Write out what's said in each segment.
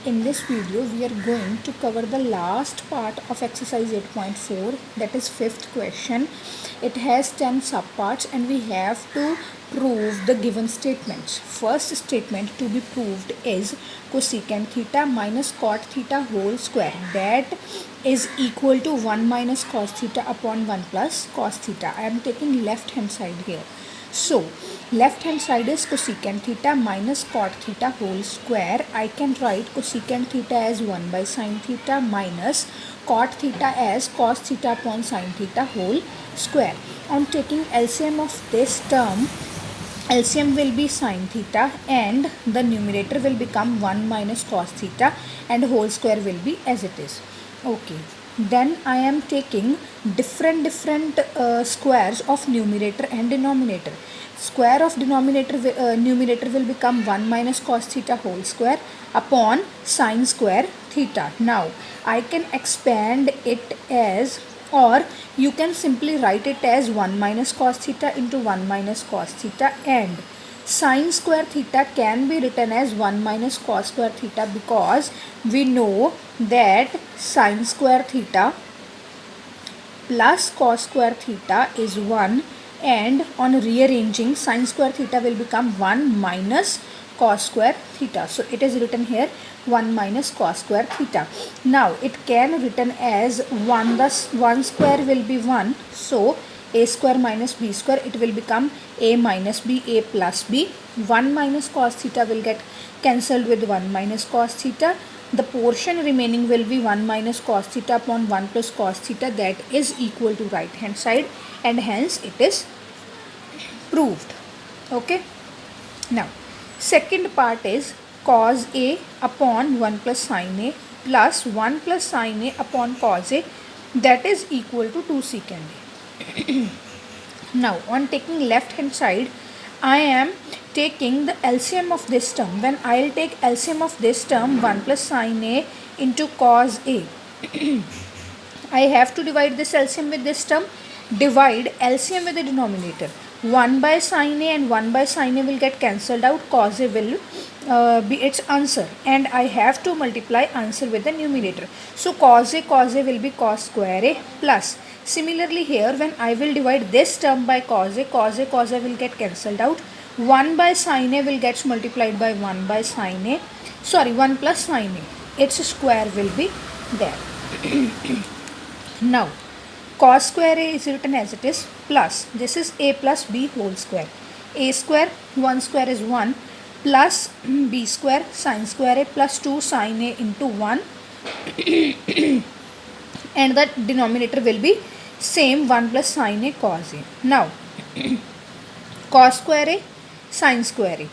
In this video we are going to cover the last part of exercise 8.4, that is fifth question. It has 10 subparts and we have to prove the given statements. First statement to be proved is cosecant theta minus cot theta whole square, that is equal to 1 minus cos theta upon 1 plus cos theta. I am taking left hand side here. So left hand side is cosecant theta minus cot theta whole square. I can write cosecant theta as 1 by sin theta minus cot theta as cos theta upon sin theta whole square. On taking LCM of this term, LCM will be sin theta and the numerator will become 1 minus cos theta and whole square will be as it is. Okay. Then I am taking different squares of numerator and denominator. Square of numerator will become 1 minus cos theta whole square upon sin square theta. Now I can expand it as, or you can simply write it as 1 minus cos theta into 1 minus cos theta, and sin square theta can be written as 1 minus cos square theta because we know that sin square theta plus cos square theta is 1, and on rearranging sin square theta will become 1 minus cos square theta. So it is written here 1 minus cos square theta. Now it can written as 1, thus 1 square will be 1. So a square minus b square, it will become a minus b, a plus b. 1 minus cos theta will get cancelled with 1 minus cos theta. The portion remaining will be 1 minus cos theta upon 1 plus cos theta, that is equal to right hand side, and hence it is proved. Okay. Now second part is cos a upon 1 plus sin a plus 1 plus sin a upon cos a, that is equal to 2 secant a. Now on taking left hand side, I am taking the LCM of this term. When I will take LCM of this term, 1 plus sin a into cos a, I have to divide this LCM with this term. Divide LCM with the denominator. 1 by sin a and 1 by sin a will get cancelled out. Cos a will be its answer, and I have to multiply answer with the numerator. So cos a will be cos square a plus. Similarly here, when I will divide this term by cos a will get cancelled out. 1 by sin a will get multiplied by 1 by sin a, 1 plus sin a. Its square will be there. Now cos square a is written as it is plus, this is a plus b whole square. A square, 1 square is 1, plus b square sin square a plus 2 sin a into 1 and the denominator will be same, 1 plus sin a cos a. Now cos square a sin square a,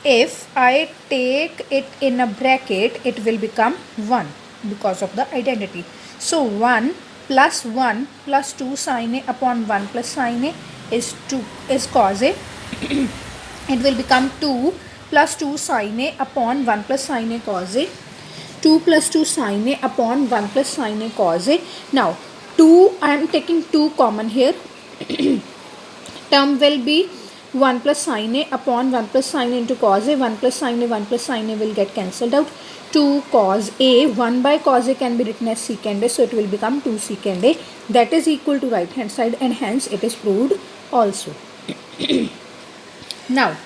if I take it in a bracket, it will become 1 because of the identity. So 1 plus 1 plus 2 sin a upon 1 plus sin a is cos a. It will become 2 plus 2 sin a upon 1 plus sin a cos a. 2 plus 2 sin a upon 1 plus sin a cos a. Now 2, I am taking 2 common here. Term will be 1 plus sin a upon 1 plus sin a into cos a. 1 plus sin a will get cancelled out. 2 cos a, 1 by cos a can be written as secant a, so it will become 2 secant a, that is equal to right hand side, and hence it is proved also. Now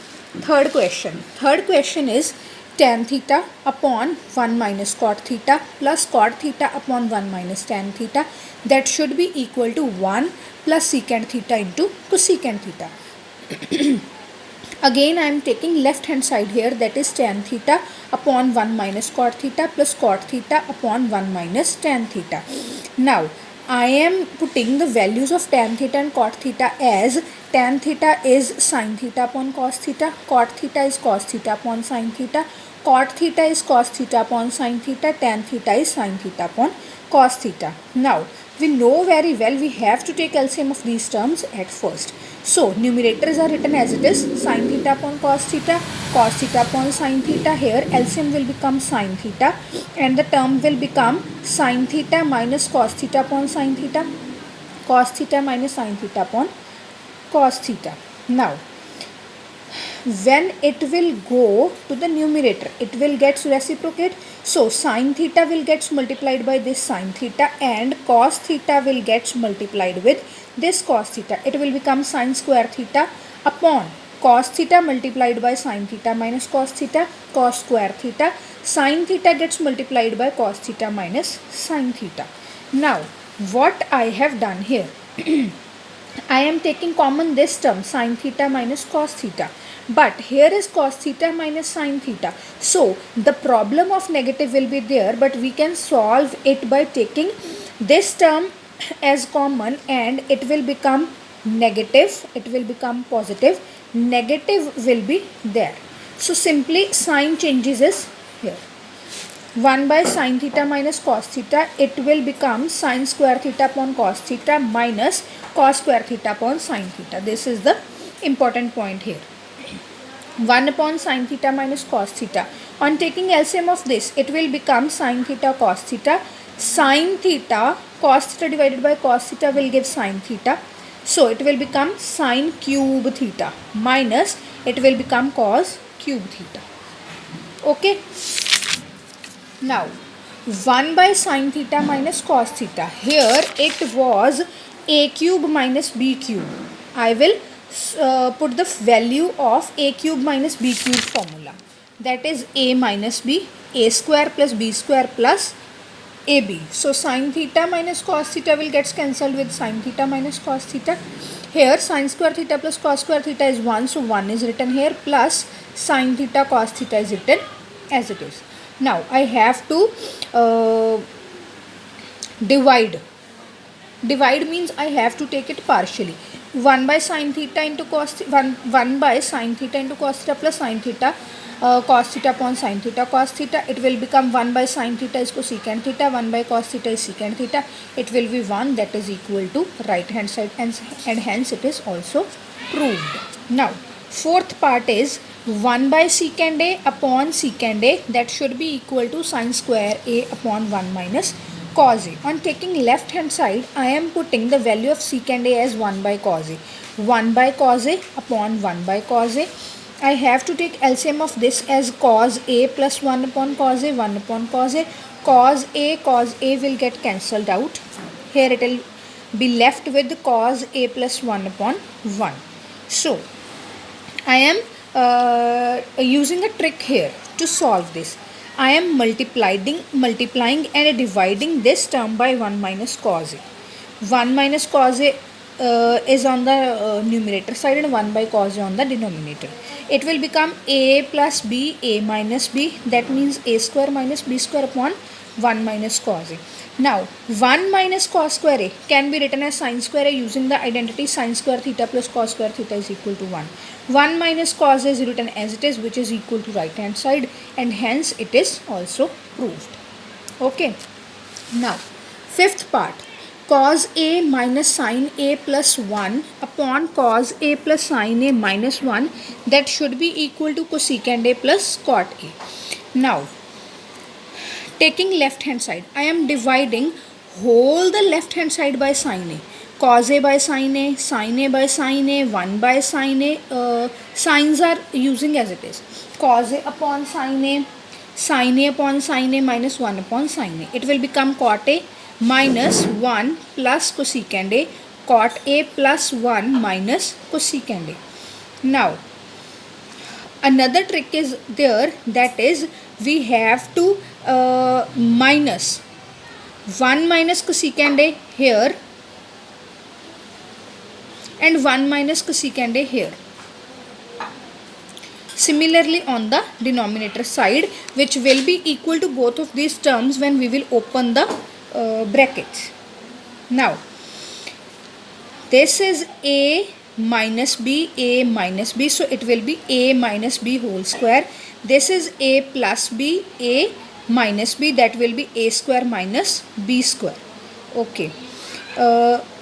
third question is tan theta upon 1 minus cot theta plus cot theta upon 1 minus tan theta, that should be equal to 1 plus secant theta into cosecant theta. Again I am taking left hand side here, that is tan theta upon 1 minus cot theta plus cot theta upon 1 minus tan theta. Now I am putting the values of tan theta and cot theta as tan theta is sin theta upon cos theta, cot theta is cos theta upon sin theta, cot theta is cos theta upon sin theta, tan theta is sin theta upon cos theta. Now we know very well we have to take LCM of these terms at first. So numerators are written as it is, sin theta upon cos theta upon sin theta. Here LCM will become sin theta and the term will become sin theta minus cos theta upon sin theta, cos theta minus sin theta upon cos theta. Now when it will go to the numerator, it will get reciprocate. So sine theta will get multiplied by this sine theta, and cos theta will get multiplied with this cos theta. It will become sine square theta upon cos theta multiplied by sine theta minus cos theta, cos square theta. Sine theta gets multiplied by cos theta minus sine theta. Now what I have done here, I am taking common this term sine theta minus cos theta, but here is cos theta minus sine theta. So the problem of negative will be there, but we can solve it by taking this term as common, and it will become negative, it will become positive, negative will be there. So simply sign changes is here. 1 by sine theta minus cos theta, it will become sine square theta upon cos theta minus cos square theta upon sine theta. This is the important point here. 1 upon sine theta minus cos theta. On taking LCM of this, it will become sine theta cos theta. Sine theta cos theta divided by cos theta will give sine theta. So it will become sine cube theta minus it will become cos cube theta. Okay. Now 1 by sine theta minus cos theta. Here it was a cube minus b cube. I will put the value of a cube minus b cube formula. That is a minus b, a square plus b square plus ab. So sine theta minus cos theta will get cancelled with sine theta minus cos theta. Here sine square theta plus cos square theta is 1, so 1 is written here, plus sine theta cos theta is written as it is. Now I have to divide. Divide means I have to take it partially. 1 by sine theta into cos 1 by sine theta into cos theta plus sine theta cos theta upon sine theta cos theta. It will become 1 by sine theta is cosecant theta, 1 by cos theta is secant theta. It will be 1, that is equal to right hand side, and hence it is also proved. Now fourth part is 1 by secant a upon secant a, that should be equal to sine square a upon 1 minus cos a. On taking left hand side, I am putting the value of secant a as 1 by cos a. 1 by cos a upon 1 by cos a. I have to take LCM of this as cos a plus 1 upon cos a, 1 upon cos a. Cos a will get cancelled out. Here it will be left with cos a plus 1 upon 1. So I am using a trick here to solve this. I am multiplying and dividing this term by 1 minus cos a. 1 minus cos a is on the numerator side and 1 by cos a on the denominator. It will become a plus b, a minus b, that means a square minus b square upon 1 minus cos a. Now 1 minus cos square a can be written as sine square a using the identity sine square theta plus cos square theta is equal to 1. 1 minus cos a is written as it is, which is equal to right hand side, and hence it is also proved. Okay. Now fifth part, cos a minus sine a plus 1 upon cos a plus sine a minus 1, that should be equal to cosecant a plus cot a. Now taking left hand side, I am dividing whole the left hand side by sine a. Cos a by sine a, sine a by sine a, 1 by sine a, signs are using as it is. Cos a upon sine a upon sine a minus 1 upon sine a. It will become cot a minus 1 plus cosecant a, cot a plus 1 minus cosecant a. Now another trick is there, that is we have to minus 1 minus cosecant a here and 1 minus cosecant a here. Similarly on the denominator side, which will be equal to both of these terms when we will open the brackets. Now this is a minus b, so it will be a minus b whole square. This is a plus b, a minus b, that will be a square minus b square. Okay.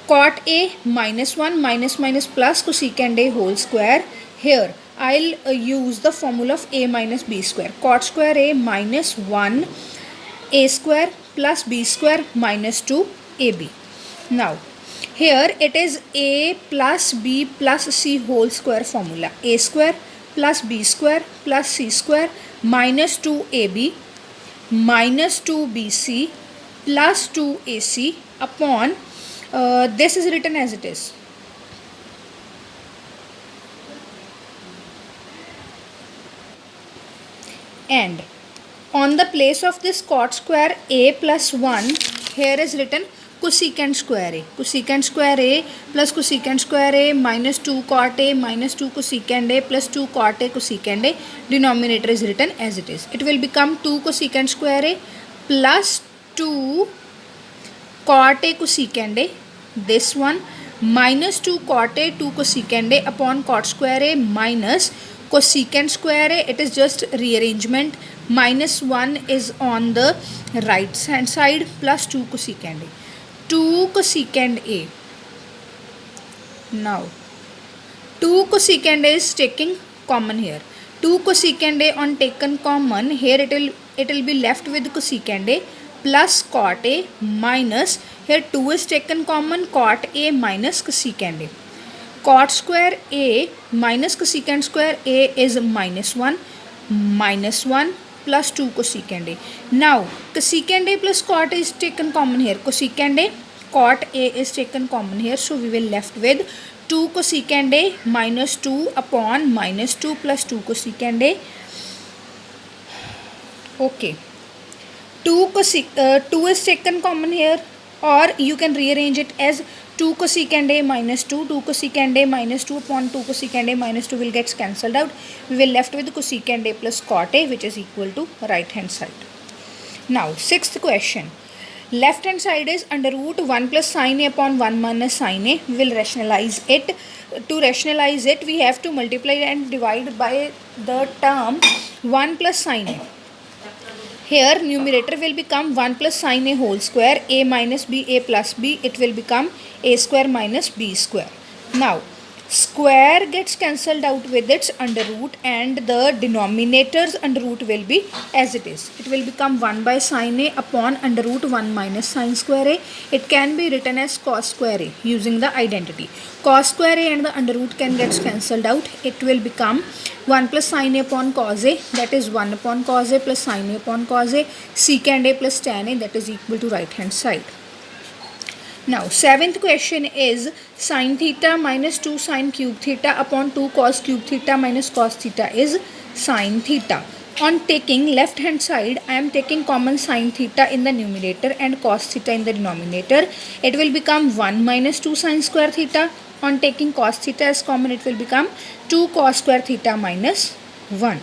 Cot a minus 1 minus plus cosecant a whole square. Here I'll use the formula of a minus b square. Cot square a minus 1 a square plus b square minus 2 ab. Now here it is a plus b plus c whole square formula. A square plus b square plus c square minus 2ab minus 2bc plus 2ac upon this is written as it is. And on the place of this cot square a plus 1, here is written cosecant square a. Cosecant square a plus cosecant square a minus 2 cot a minus 2 cosecant a plus 2 cot a cosecant a. Denominator is written as it is. It will become 2 cosecant square a plus 2 cot a cosecant a. This one minus 2 cot a 2 cosecant a upon cot square a minus cosecant square a. It is just rearrangement. Minus 1 is on the right hand side plus 2 cosecant a. 2 cosecant a. Now 2 cosecant a is taking common here. 2 cosecant a on taken common, here it will be left with cosecant a plus cot a minus, here 2 is taken common, cot a minus cosecant a. Cot square a minus cosecant square a is minus 1 plus 2 cosecant a. Now cosecant a plus cot a is taken common here. Cosecant a, cot a is taken common here. So we will left with 2 cosecant a minus 2 upon minus 2 plus 2 cosecant a. Okay. 2 is taken common here, or you can rearrange it as 2 cosecant a minus 2, 2 cosecant a minus 2 upon 2 cosecant a minus 2 will get cancelled out. We will left with cosecant a plus cot a, which is equal to right hand side. Now sixth question. Left hand side is under root 1 plus sin a upon 1 minus sin a. We will rationalize it. To rationalize it, we have to multiply and divide by the term 1 plus sin a. Here numerator will become 1 plus sin a whole square, a minus b, a plus b. It will become a square minus b square. Now square gets cancelled out with its under root and the denominator's under root will be as it is. It will become 1 by sin a upon under root 1 minus sin square a. It can be written as cos square a using the identity. Cos square a and the under root can get cancelled out. It will become 1 plus sin a upon cos a, that is 1 upon cos a plus sin a upon cos a, secant a plus tan a, that is equal to right hand side. Now seventh question is sin theta minus 2 sin cube theta upon 2 cos cube theta minus cos theta is sin theta. On taking left hand side, I am taking common sin theta in the numerator and cos theta in the denominator. It will become 1 minus 2 sin square theta. On taking cos theta as common, it will become 2 cos square theta minus 1.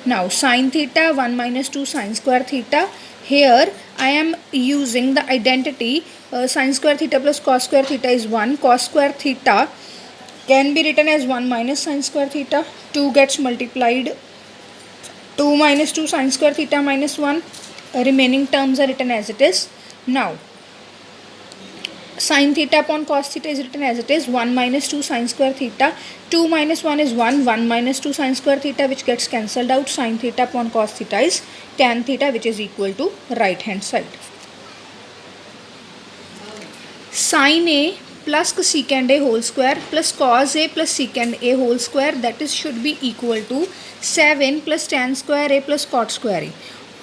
Now sin theta 1 minus 2 sin square theta. Here I am using the identity sin square theta plus cos square theta is 1. Cos square theta can be written as 1 minus sin square theta. 2 gets multiplied. 2 minus 2 sin square theta minus 1. Remaining terms are written as it is. Now sin theta upon cos theta is written as it is 1 minus 2 sin square theta. 2 minus 1 is 1. 1 minus 2 sin square theta which gets cancelled out. Sin theta upon cos theta is tan theta which is equal to right hand side. Sin a plus cosecant a whole square plus cos a plus secant a whole square, that is should be equal to 7 plus tan square a plus cot square a.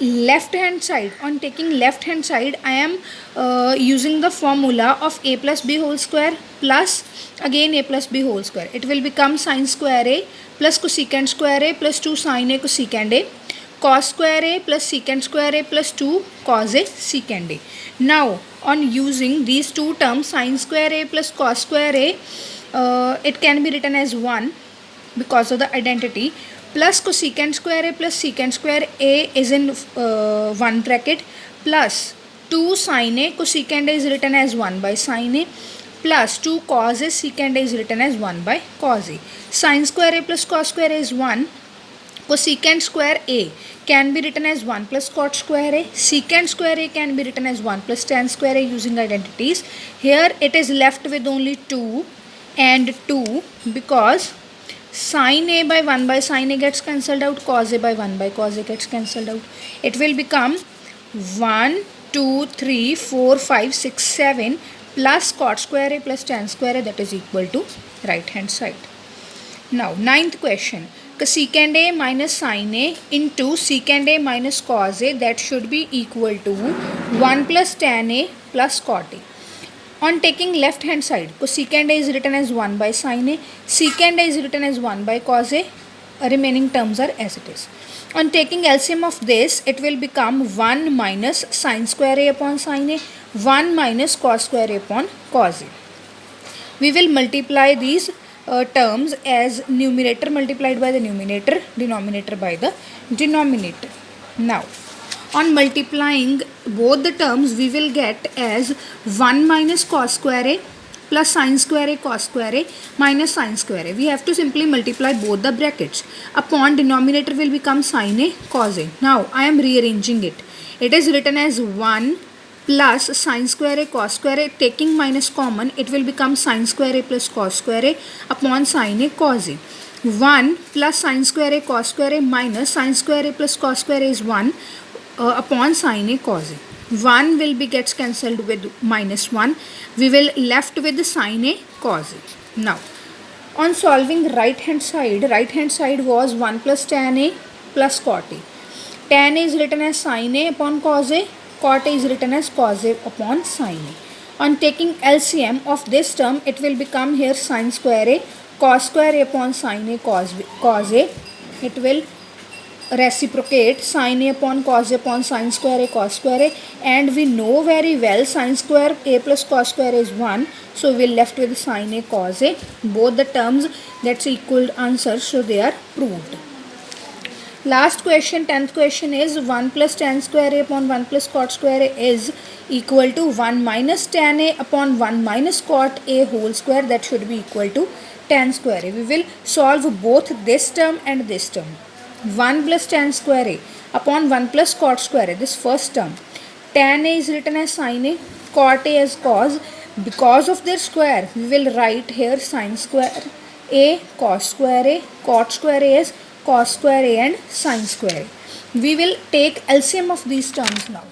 Left hand side, on taking left hand side, I am using the formula of a plus b whole square plus again a plus b whole square. It will become sin square a plus cosecant square a plus 2 sin a cosecant a, cos square a plus secant square a plus 2 cos a secant a. Now on using these two terms sin square a plus cos square a, it can be written as 1 because of the identity, plus cosecant square a plus secant square a is in one bracket plus 2 sin a cosecant a is written as 1 by sin a plus 2 cos a secant a is written as 1 by cos a. Sin square a plus cos square a is 1. Cosecant square a can be written as 1 plus cot square a. Secant square a can be written as 1 plus tan square a using identities. Here it is left with only 2 and 2 because sin a by 1 by sin a gets cancelled out, cos a by 1 by cos a gets cancelled out. It will become 1, 2, 3, 4, 5, 6, 7 plus cot square a plus tan square a, that is equal to right hand side. Now ninth question. secant A minus sin A into secant A minus cos A, that should be equal to 1 plus tan A plus cot A. On taking left hand side, cosecant A is written as 1 by sin A, secant A is written as 1 by cos A, remaining terms are as it is. On taking LCM of this, it will become 1 minus sin square A upon sin A, 1 minus cos square A upon cos A. We will multiply these terms as numerator multiplied by the numerator, denominator by the denominator. Now, on multiplying both the terms, we will get as 1 minus cos square A plus sin square A cos square A minus sin square A. We have to simply multiply both the brackets. Upon denominator will become sin A cos A. Now, I am rearranging it. It is written as 1 plus sin square A cos square A, taking minus common, it will become sin square A plus cos square A upon sin A cos A. 1 plus sin square A cos square A minus sin square A plus cos square A is 1 upon sin A cos A. 1 will be gets cancelled with minus 1. We will left with sin A cos A. Now, on solving right hand side was 1 plus tan A plus cot A. Tan A is written as sin A upon cos A. Cot A is written as cos A upon sin A. On taking LCM of this term, it will become here sin square A cos square A upon sin A cos A. It will reciprocate sin A upon cos A upon sin square A cos square A, and we know very well sin square A plus cos square A is 1, so we are left with sin A cos A. Both the terms, that's equal answer, so they are proved. Last question, 10th question is 1 plus tan square A upon 1 plus cot square A is equal to 1 minus tan A upon 1 minus cot A whole square, that should be equal to tan square A. We will solve both this term and this term. 1 plus tan square A upon 1 plus cot square A, this first term. Tan A is written as sin A, cot A as cos. Because of their square, we will write here sin square A, cos square A, cot square A as cos square A and sin square A. We will take LCM of these terms now.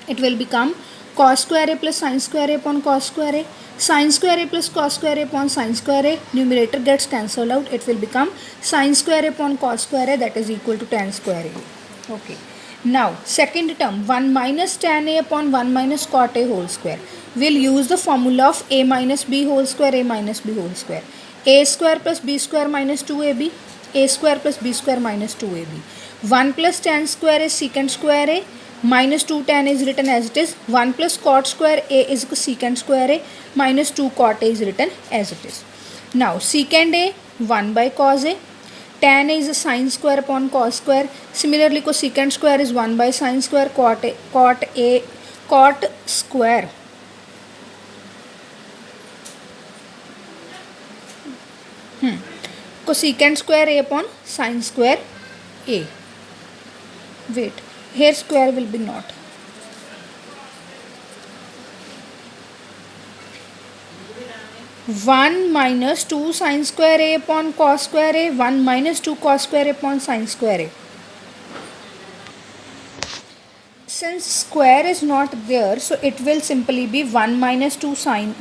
It will become cos square A plus sin square A upon cos square A, sin square A plus cos square A upon sin square A. Numerator gets cancelled out. It will become sin square A upon cos square A, that is equal to tan square A. Okay. Now, second term, 1 minus tan A upon 1 minus cot A whole square. We'll use the formula of A minus B whole square, A minus B whole square. A square plus B square minus 2AB, A square plus B square minus 2AB. 1 plus tan square is secant square A, minus 2 tan is written as it is. 1 plus cot square A is secant square A, minus 2 cot A is written as it is. Now, secant A, 1 by cos A. Tan A is a sin square upon cos square. Similarly, cosecant square is 1 by sin square, cot square. Cosecant square A upon sin square A. Wait, here square will be not. One minus 2 sin square A upon cos square A, 1 minus 2 cos square A upon sin square A. Since square is not there, so it will simply be 1 minus 2 sin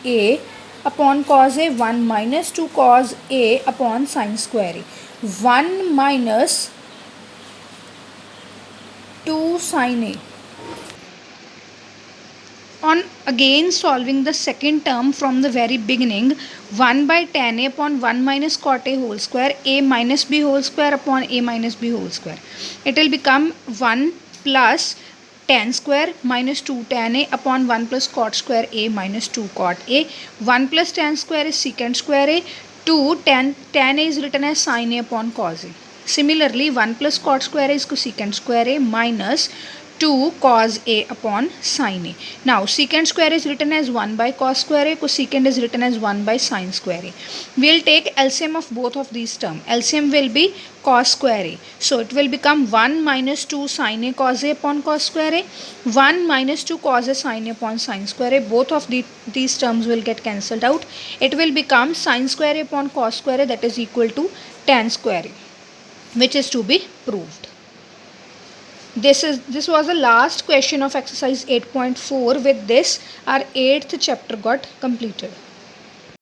A upon cos A, 1 minus 2 cos A upon sin square A. 1 minus 2 sin A. On again solving the second term from the very beginning, 1 by tan A upon 1 minus cot A whole square, A minus B whole square upon A minus B whole square. It will become 1 plus tan square minus 2 tan A upon 1 plus cot square A minus 2 cot A. 1 plus tan square is secant square A. 2 tan A is written as sin A upon cos A. Similarly, 1 plus cot square is cosecant square A minus 2 cos A upon sin A. Now, secant square is written as 1 by cos square A, cosecant is written as 1 by sin square A. We will take LCM of both of these terms. LCM will be cos square A. So, it will become 1 minus 2 sin A cos A upon cos square A, 1 minus 2 cos A sin A upon sin square A. Both of these terms will get cancelled out. It will become sin square A upon cos square A, that is equal to tan square A, which is to be proved. This was the last question of exercise 8.4. With this, our 8th chapter got completed.